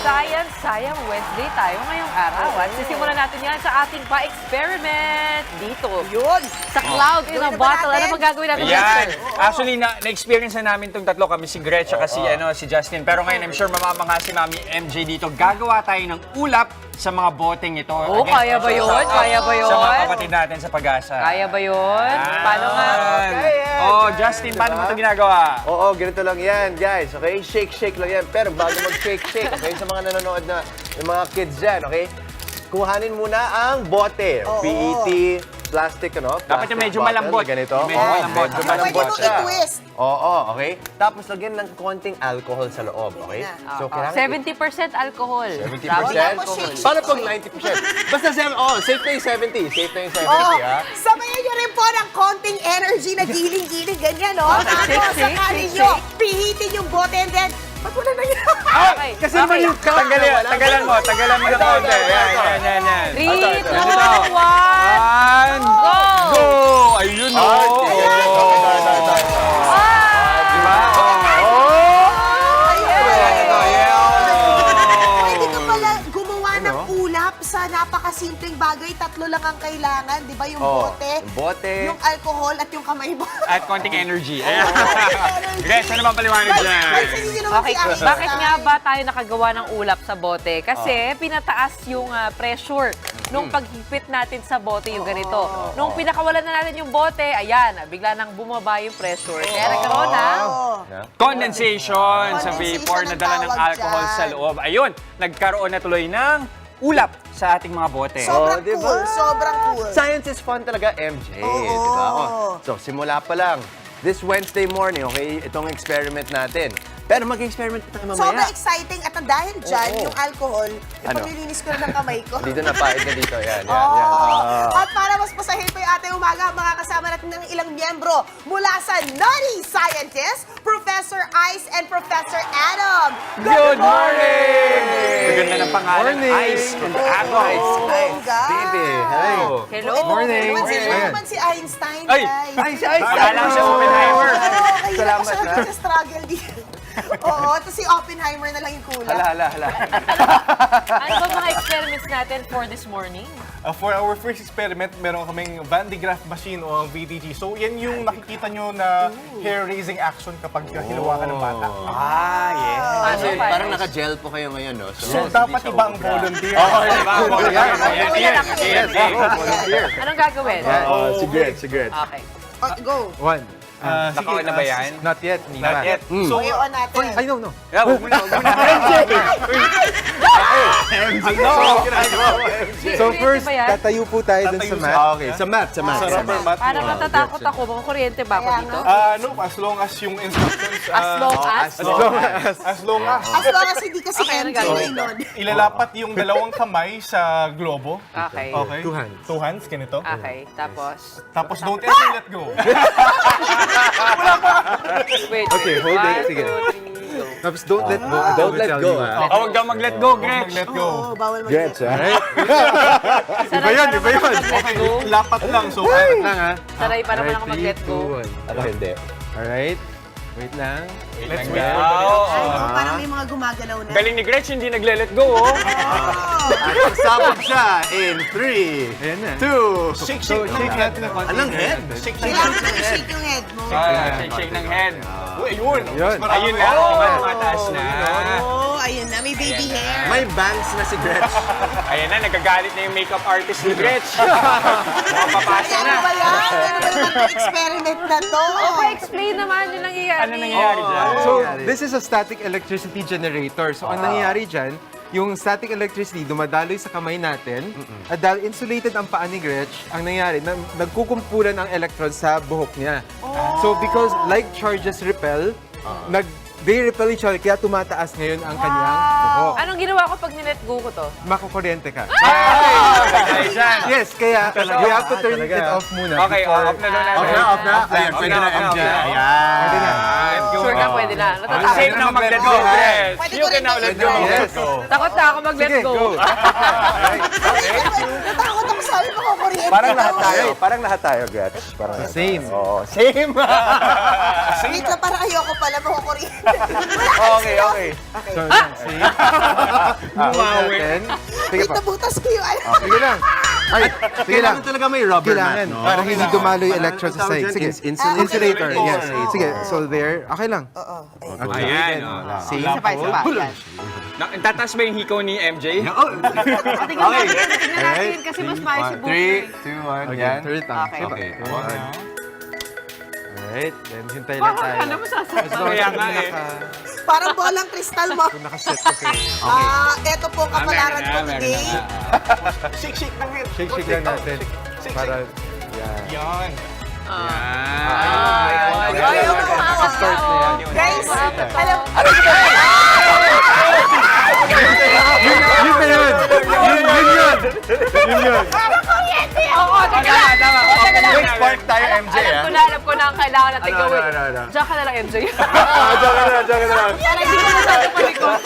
Science, Sayang Wednesday tayo ngayong araw. At sisimulan natin yan sa ating pa-experiment dito. Yun! Sa cloud in a bottle. Ano bang gagawin natin? Yan. Actually, na-experience na namin itong tatlo. Kami si Gretch at si Justin. Pero ngayon, I'm sure mamamangha si Mami MJ dito. Gagawa tayo ng ulap sa mga boteng ito. Oo, kaya ba yun? Kaya ba yun? Sa mga kapatid natin sa Pag-asa. Kaya ba yun? Paano nga? Justin, paano mo ito ginagawa? Oo, ganito lang yan, guys. Okay? Shake lang yan. Pero bago mag-shake, okay? Sa mga nanonood na yung mga kids dyan, okay? Kuhanin muna ang bote. PET, plastic, ano? Dapat yung Plastic medyo bottle, malambot. Ganito. Medyo malambot. medyo Pwede malambot mong siya. i-twist. Oo, okay? Tapos lagyan ng konting alcohol sa loob, okay? So, kailangan 70% alcohol. 70%? Dapat alcohol. Paano pag 90%? Basta, safe na yung 70. Safe na yung 70, ha? Sabayan niyo rin po ng konting energy na giling-giling, ganyan, no? Shake, Tapos, shake, sakanin shake, nyo, shake. pihitin yung bote, and then, ba't wala na yan? Okay. Kasi naman yung cup. Tagalan mo ng konti. Yan. 3, 2, 1, Go! Go! Ayun, o. Pwede ka pala gumawa ng ulap sa napakasimpleng bagay. Tatlo lang ang kailangan, di ba? Yung bote, yung bote. yung alcohol, at yung kamay mo. At konting energy. Ayan. Gretch, ano bang paliwanag dyan? Okay, bakit nga ba tayo nakagawa ng ulap sa bote? Kasi pinataas yung pressure nung paghigpit natin sa bote yung ganito. Nung pinakawalan na natin yung bote, ayan, bigla nang bumaba yung pressure. Kaya nagkaroon ng Condensation sa Condensation vapor na ang dala ng tawag alcohol dyan. sa loob. Ayun, nagkaroon na tuloy ng ulap sa ating mga bote. Sobrang diba? cool, sobrang cool. Science is fun talaga, MJ. Diba? So, simula pa lang. This Wednesday morning, okay, itong experiment natin. Pero mag-experiment pa tayo mamaya. Sobrang exciting at dahil dyan, Oo. yung alcohol, Ano? paglilinis ko na ng kamay ko. Dito na, pahid na dito. Yan. At para mas pasahin pa yung ating umaga, makakasama natin ng ilang miyembro mula sa Naughty Scientist, Professor Ice and Professor Adam. Good morning! Maganda ng pangalan. Morning! Ice and Agos. Bongga. Baby, hi. hello. Morning. Naman si Einstein, Ay! guys. Akala ko si Oppenheimer. Kaya Salamat, siya ha? sa struggle dito. Oo, tapos si Oppenheimer na lang yung kulang. Hala. Ano ba mga experiments natin for this morning? For our first experiment, meron kaming Van de Graaff machine o ang VDG. So, yan yung nakikita nyo na hair-raising action kapag hinawakan ng bata. Kasi Paano? parang naka-gel po kayo ngayon, no? So, dapat iba ang volunteer. Anong gagawin? Cigarette. Okay. Go. One. Nakaon na ba yan? Not yet. Not yet. So, Ngayon natin. Ay, no. Huwag muna. So first, ba yan? tatayo po tayo dun sa mat. Okay, sa mat. sa rubber mat. Parang natatakot ako. Kuryente ba ako Kaya dito? No, as long as yung instructions. As long as? As long as. As long as hindi kasi Okay, ano MJ gagawin ko? nun. Ilalapat yung dalawang kamay sa globo. Okay. Okay? Two hands. Two hands, ganito. Okay, tapos? Tapos don't ever let go. Wait, Okay, hold One, it. Sige. 2, 3, go. Tapos don't let go. Don't let go, ah. Huwag daw mag-let go, Gretch. Let go. Oo, bawal mag Gretch, ha? Sanay yun, pa iba naman yun. ako mag-let go. Lapat lang. So, Lang ha. Sanay pa naman ako mag-let go. Ako hindi. Alright. Wait lang. let's Wow. wait. Oo, parang may mga gumagalaw na. Galing ni Gretch, hindi nag-let go, oh. At pagsabog siya in 3, Ayan na. 2, Shake, So, shake. shake natin ng konti. Anong head? Shake, Kailangan mo i-shake yung head mo. Shake ng head. Ayun. Yun. Ayun na, mataas na. Oh, ayun na. May baby hair. May bangs na si Gretch. Ayun na, nagagalit na yung makeup artist ni Gretch. Mukhang papasok Ano na. ba yan? Ano ba naman experiment na to? Okay, explain naman yung nangyayari. Ano nangyayari dyan? So, this is a static electricity generator. So, ang nangyayari dyan, yung static electricity dumadaloy sa kamay natin at dahil insulated ang paa ni Gretch, ang nangyayari, nagkukumpulan ang electrons sa buhok niya. So, because like charges repel, they repel each other, kaya tumataas ngayon ang kanyang buhok. Anong ginawa ko pag nilet go ko to? Makukuryente ka. Ay, dyan. Yes, kaya we have to turn it talaga. off muna. Okay, before- off na doon natin. Off na. Ayan, pwede na, MJ. Ayan. Pwede na. Sure ka, pwede na. Natatakot. Safe na mag-let go, Gretch. Pwede You ko can rin now let mag-let go. go. Yes. Takot na ako mag-let Sige, go. go. Natakot ako sa Sabi mo, kukuryente. Parang lahat tayo, Gretch. Parang Same. Oo, same. Wait lang, parang ayoko pala, makukuryente. Okay. So, see? Natin. Sige Wait, pa. nabutas ko yung ano. Sige lang. Ay, sige lang. talaga may rubber Kailangan. Para hindi dumalo yung electrons sa side. Sige. Insulator. Yes. Sige. So there. Okay lang. Ayan. See? Isa pa. Yan. Tataas ba yung hikaw ni MJ? Tingnan natin kasi mas maayos si Booker. 3, 2, 1, Okay. yan. Third time. Okay. Alright. Then hintay lang tayo. Alam mo sasaktan. Kaya nga eh. Parang bolang kristal mo. Nakaset kasi. Ito po ang kapalaran ko today. Shake lang yan. Shake lang natin. Para, yan. Yan. Ayaw mo mga Start na yan. Guys, alam, Yun na yun! Yun yun! Oo, teka lang. Teka lang. Wait, spark tayo, MJ, Alam ko na ang kailangan natin gawin. no. Diyan ka na lang, MJ. Diyan ka na lang. Para hindi ko masyadong malikot.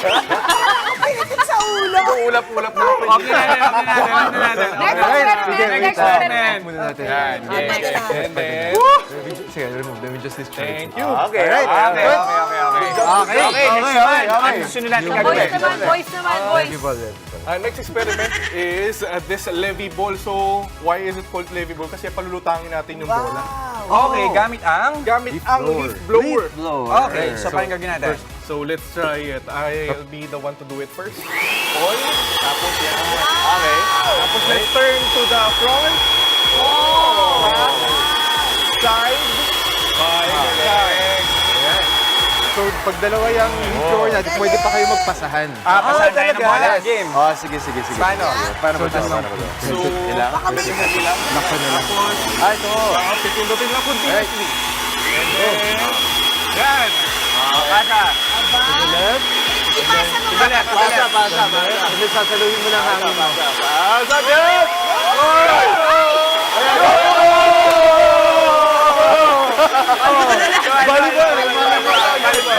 pinitin sa ulo. Ulap-ulap na. Okay natin. Next experiment. Next experiment. Muna natin. And then, Sige, remove. Let me just discharge. thank you. Okay. Ano sunod natin Boys gagawin? naman, boys. Next experiment is this levy ball. So, why is it called levy ball? Kasi palulutangin natin yung bola. Okay, gamit ang... Gamit ang leaf blower. Okay, so paano gagawin natin? So, let's try it. I'll be the one to do it first. Ball. Tapos yan. Okay. Tapos let's turn to the front. Back. Side. Side. So, pag dalawa yung floor natin, pwede pa kayo magpasahan. Pasahan tayo ng bola. Game. Oh, sige. Paano? Paano ba ito? So, Baka may Ito. pindutin lang continuously. And then, yan. Pasa. ipasa mo. Pasa. Kasi sasaluhin mo ng hangin mo. Pasa,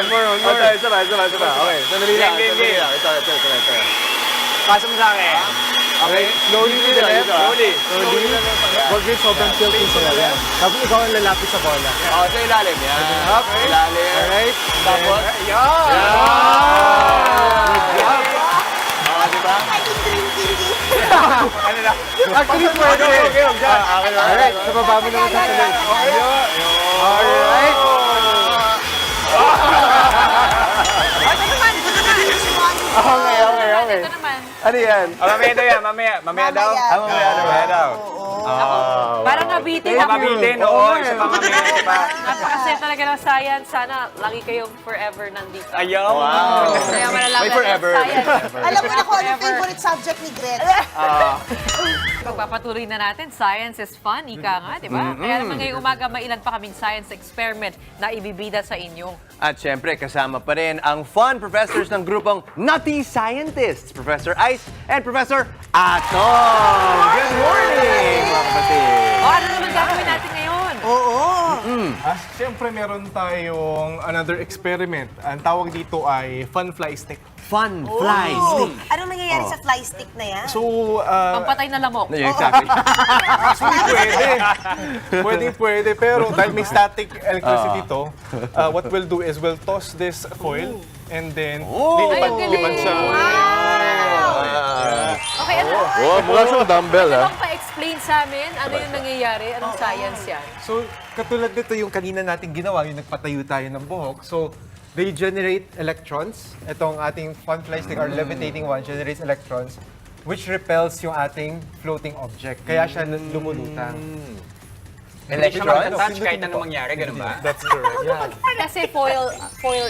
Isa pa. Okay, sandali lang. Ito. Pasa mo sa akin. Okay, slowly to the left. Slowly. Huwag yung sobrang tilting sa lalim. Tapos ikaw ang lalapit sa bola. Oh, sa ilalim. Yan. Ilalim. Alright? Tapos, diba? Actually, pwede. Alright, sa baba mo naman sa salit. Alright. Okay. Ito naman. Ano yan? Mamaya daw yan, mamaya daw. Mamaya daw. Parang nabitin ako. Mabitin, oo. Isa pa mamaya, isa pa. Napakasaya talaga ng science. Sana lagi kayong forever nandito. Ayaw. Kaya malalaman May forever. ng science. Alam mo na kung ano yung favorite subject ni Gretch. Pagpapatuloy na natin, science is fun, ika nga, di ba? Kaya naman ngayong umaga, may ilan pa kaming science experiment na ibibida sa inyo. At syempre, kasama pa rin ang fun professors ng grupong Nutty Scientists, Professor Ice and Professor Atom. Good morning, mga kapatid. O, ano naman gagawin natin ngayon? Siyempre, meron tayong another experiment. Ang tawag dito ay fun fly stick. Fun fly stick. Anong nangyayari sa fly stick na yan? So, Pampatay na lamok. Exactly. pwede. Pero dahil may static electricity to, what we'll do is we'll toss this foil and then Ay, ang galing. lilipat siya. Okay, ano? Mukha siyang dumbbell, Ano pa-explain sa amin? Ano yung nangyayari? Anong science yan? So, katulad nito yung kanina nating ginawa, yung nagpatayo tayo ng buhok. So, they generate electrons. Itong ating fun fly stick, or levitating one, generates electrons, which repels yung ating floating object. Kaya siya lumulutang. Siya magta-touch kahit anong mangyari, ganun ba? That's correct. Kasi foil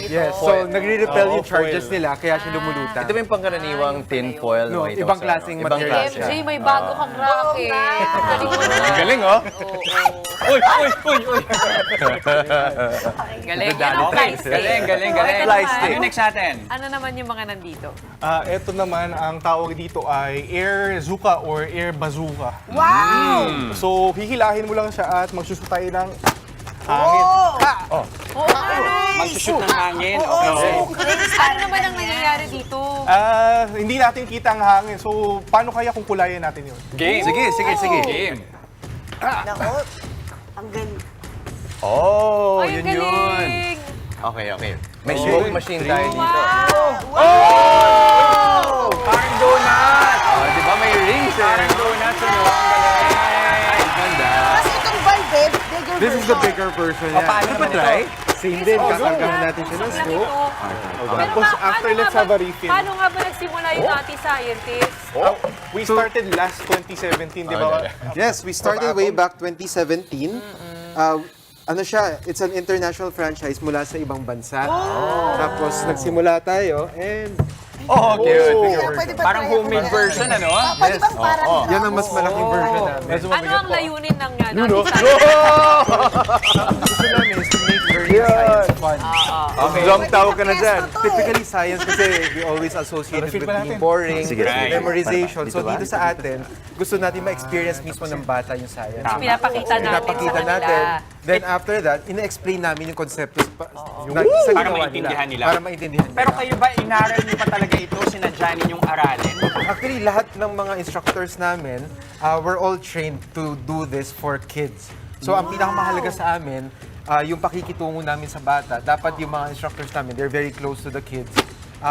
ito. Yes, so nagre-repel yung charges nila, kaya siya lumulutang. Ito ba yung pangkaraniwang tin foil? No, na ito ibang sa- klaseng ibang material klase. MJ, may bago kang racket. Galing mo na. Ang galing, oh. Uy! Galing. Yan ang fly stick. Galing. Ito Fly naman. stick. Ano next natin? Ano naman yung mga nandito? Ito naman, ang tawag dito ay air zuka or air bazooka. Wow! So, hihilahin mo lang siya at magsusot tayo ng hangin. Oo, nice! Magsushoot ng hangin. Okay. Ano naman ang nangyayari dito? Hindi natin kita ang hangin. So, paano kaya kung kulayan natin yun? Game. Sige. Game. Nako, ang ganda. Oh, Ay, ang yun. galing! Okay. May smoke machine tayo dito. Parang donut. Oh, di ba may rings eh? Parang donut. Ang galing. Ganda. Kasi itong Vibe, bigger This is the bigger version. Yeah. Paano naman ito? Same din, kakargahan natin siya ng Lang smoke. ito. Tapos after, let's have a refill. Paano nga ba nagsimula yung Naughty Scientists? We started last 2017, di ba? Yes, we started way back 2017. Ano siya, it's an international franchise mula sa ibang bansa. Tapos nagsimula tayo and Oh, cute. Pwede ba Parang try homemade ako? version, ano? Pwede bang parang yan ang mas malaking version namin. Medyo Ano mabigat ang po. layunin ng Naughty Scientists? Gusto namin is to make learning science fun. Long tawag ka na dyan. Typically science kasi we always associate it Refill with pa being natin. boring, Sige. memorization. So dito sa atin, gusto natin ma-experience mismo ng bata yung science. Pinapakita natin Pinapakita sa kanila. natin. Then after that, ina-explain namin yung konsepto na isa Para ginawa maintindihan nila. Para maintindihan nila. Pero kayo ba, inaral niyo pa talaga ito? Sinadya ninyong aralin? Actually, lahat ng mga instructors namin, we're all trained to do this for kids. So ang pinakamahalaga sa amin, yung pakikitungo namin sa bata, dapat yung mga instructors namin, they're very close to the kids.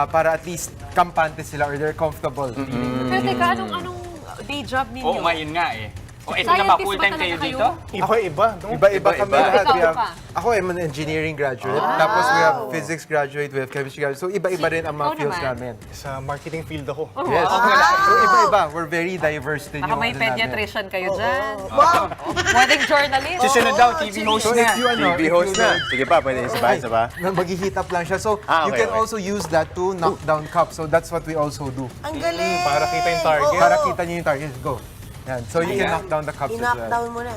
Para at least kampante sila or they're comfortable. Pero teka, anong day job ninyo? Oo, ngayon nga eh. O, ito na ba? Scientist Full ba time talaga kayo kayo? dito? Iba-iba, no? Iba-iba kami lahat. Ikaw We have, pa? ako am an engineering graduate. Tapos we have physics graduate, we have chemistry graduate. So iba-iba rin ang mga Ikaw fields naman? namin. Sa marketing field ako. Yes. So iba-iba. We're very diverse din Baka yung may ano namin. pediatrician kayo dyan. Wow! Pwedeng journalist. Susunod daw, TV host So na. if you TV host na. Sige pa, pwede isa pa. na mag-heat up lang siya. So you Okay, can okay. also use that to knock down cups. So that's what we also do. Ang galing! Para kita yung target. Oo. Para kita niyo yung target. Go. Yan. So you can knock down the cups as well. I-knockdown mo na.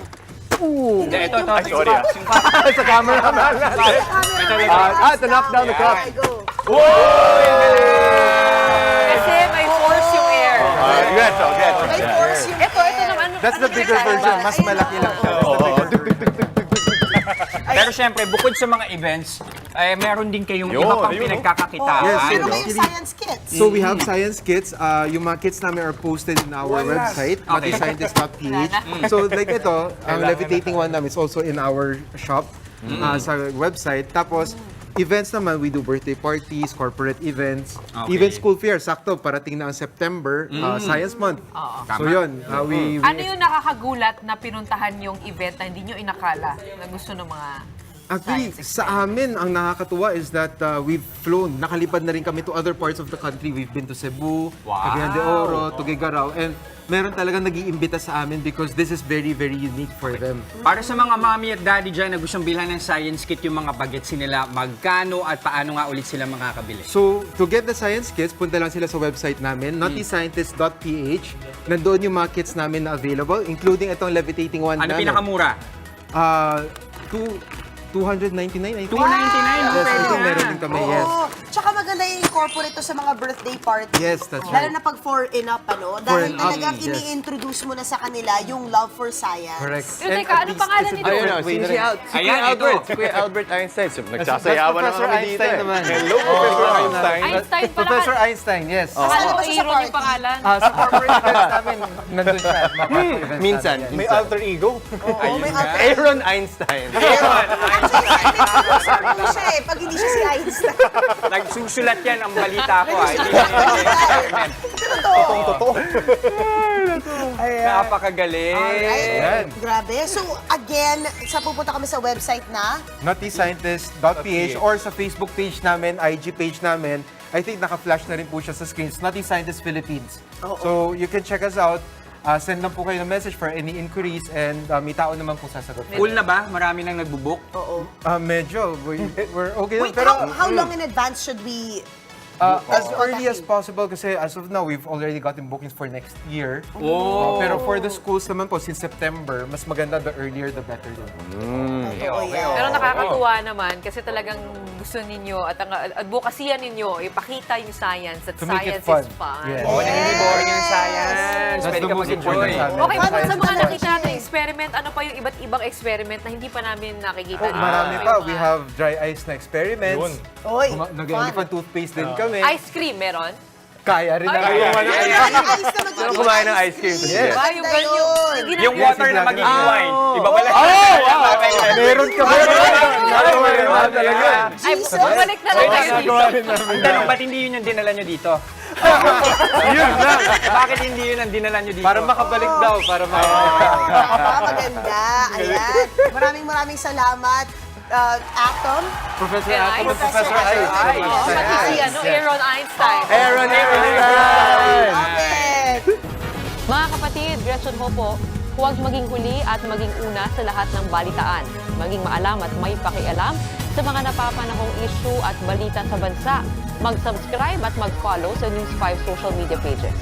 Hindi, ito. sorry, Sa camera naman natin. To knock down the cup. Okay, go. Kasi may force yung air. Gets. May force yung Ito naman. That's the ano bigger kaya version. ba? Mas malaki lang siya. That's the bigger version. Pero syempre, bukod sa mga events, meron din kayong Yun, iba pang ayun, no? pinagkakakitaan. Yes, Ano yes. ba yung science kits? So we have science kits. Yung mga kits namin are posted in our website, matiscientist.ph. So like ito, ang levitating one namin is also in our shop sa website. Tapos, events naman, we do birthday parties, corporate events, Okay. even school fair. Sakto, parating na ang September, Science Month. So yun, we Ano yung nakakagulat na pinuntahan yung event na hindi nyo inakala na gusto ng mga Actually, science sa amin, ang nakakatuwa is that we've flown. Nakalipad na rin kami to other parts of the country. We've been to Cebu, Cagayan de Oro, Tuguegarao, and meron talagang nag-iimbita sa amin because this is very, very unique for them. Para sa mga mommy at daddy dyan na gustong bilhan ng science kit yung mga bagets nila, magkano at paano nga ulit sila makakabili? So, to get the science kits, punta lang sila sa website namin, naughtyscientist.ph. Nandoon yung mga kits namin na available, including itong levitating one Ano namin. pinakamura? 299, I think. $299. Yes, I Pwede think na. meron din kami, yes. Oo. Tsaka maganda yung incorporate to sa mga birthday party. Yes, that's Lalo right. na pag 4 and up, ano? Dahil and up, talagang yes. ini-introduce mo na sa kanila yung love for science. Correct. Pero And teka, at anong least pangalan it's a nito? different Ayun, way na si rin. Ayan, ito. Kuya Albert Einstein. So, That's nagsasayawan na Professor kami dito. Einstein naman. Hello, Professor Einstein. Einstein pala. Professor Einstein, yes. Akala Kasama ko ba siya sa Aaron party? yung pangalan. Sa corporate events namin, nandun siya. Mga corporate events Minsan. namin, May alter ego. Oo, may alter. Aaron Einstein. Actually, ano siya eh, pag hindi siya si Einstein. Nagsusulat yan ang balita ko. Hindi yan experiment. Totoo. Napakagaling. Alright. Grabe. So, again, pupunta kami sa website na naughtyscientist.ph or sa Facebook page namin, IG page namin. I think naka-flash na rin po siya sa screens. Naughty Scientist Philippines. So you can check us out. Send lang po kayo ng message for any inquiries and may tao naman po sasagot. Cool na ba? Marami nang nagbubuk? Oo. Medyo. We're okay. Wait, Pero how long in advance should we As early as possible kasi as of now, we've already gotten bookings for next year. Oh. Pero for the schools naman po, since September, mas maganda the earlier the better din. Totoo yan. Pero nakakatuwa naman kasi talagang gusto ninyo at ang advokasya ninyo, ipakita yung science at To make it science fun. is fun. Yes. Oo, hindi boring yung science. That's Pwede the ka most mag-enjoy. important sa amin. Okay, bukod sa Science mga talaga nakita siya natin experiment, ano pa yung iba't ibang experiment na hindi pa namin nakikita? Oh, marami Ano pa. yung We mga- have dry ice na experiments. Yun. Uy, Nag-elephant toothpaste din kami. Ice cream, meron? Kaya rin Ay, namin. ay, Ano, Ay, ice na mag- Sarap kumain ng ice cream. Yes. Ba, yung ganyan, yung ginagawa- Yung water na magiging Ah, wine. Iba pala. Meron ka ba? Talaga. Ay, bumalik na lang kayo dito. Ang tanong, ba't hindi yun yung dinala nyo dito? Yun na. Bakit hindi yun ang dinala nyo dito? Para makabalik daw. Para Maganda. Ayan. Maraming salamat, Atom. Professor Yeah, Atom ice. and Professor Ice. Oo, pati si Aaron Einstein. Aaron Einstein! Okay. Mga kapatid, Gretchen Ho po, huwag maging huli at maging una sa lahat ng balitaan. Maging maalam at may pakialam sa mga napapanahong issue at balita sa bansa. Mag-subscribe at mag-follow sa News 5 social media pages.